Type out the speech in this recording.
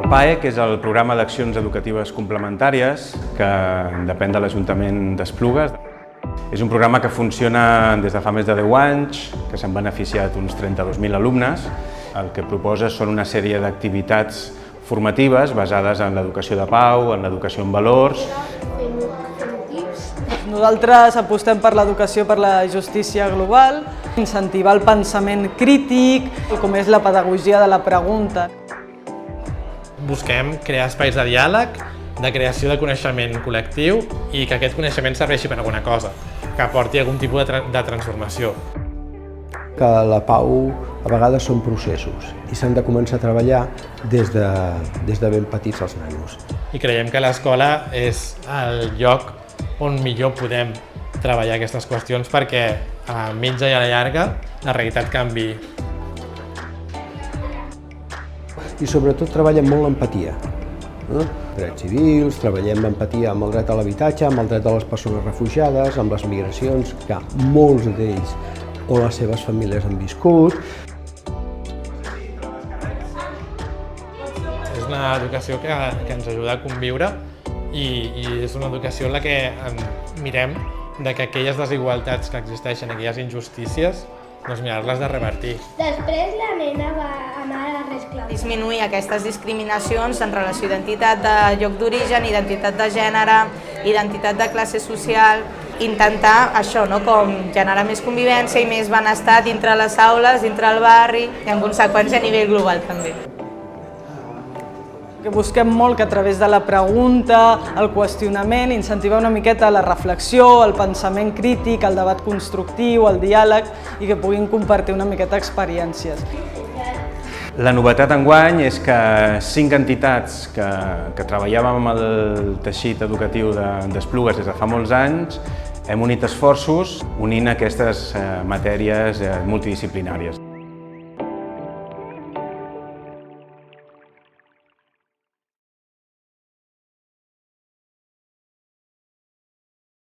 PAEC és el programa d'accions educatives complementàries que depèn de l'Ajuntament d'Esplugues. És un programa que funciona des de fa més de 10 anys, que s'han beneficiat uns 32.000 alumnes. El que proposa són una sèrie d'activitats formatives basades en l'educació de pau, en l'educació en valors. Nosaltres apostem per l'educació per la justícia global, incentivar el pensament crític, com és la pedagogia de la pregunta. Busquem crear espais de diàleg, de creació de coneixement col·lectiu i que aquest coneixement serveixi per alguna cosa, que aporti algun tipus de transformació. Que la pau a vegades són processos i s'han de començar a treballar des de ben petits els nanos. I creiem que l'escola és el lloc on millor podem treballar aquestes qüestions perquè a mitja i a la llarga la realitat canvi. I sobretot treballem molt l'empatia. Drets civils, treballem l'empatia amb el dret a l'habitatge, amb el dret de les persones refugiades, amb les migracions que molts d'ells o les seves famílies han viscut. És una educació que ens ajuda a conviure i és una educació en la que mirem que aquelles desigualtats que existeixen, aquelles injustícies, doncs mirar-les de revertir. Després la nena va anar a resclar. Disminuir aquestes discriminacions en relació a identitat de lloc d'origen, identitat de gènere, identitat de classe social, intentar això, com generar més convivència i més benestar dintre les aules, dintre el barri i en conseqüència a nivell global també. Busquem molt que a través de la pregunta, el qüestionament, incentivar una miqueta la reflexió, el pensament crític, el debat constructiu, el diàleg i que puguin compartir una miqueta experiències. La novetat enguany és que 5 entitats que treballàvem amb el teixit educatiu d'Esplugues des de fa molts anys hem unit esforços unint aquestes matèries multidisciplinàries.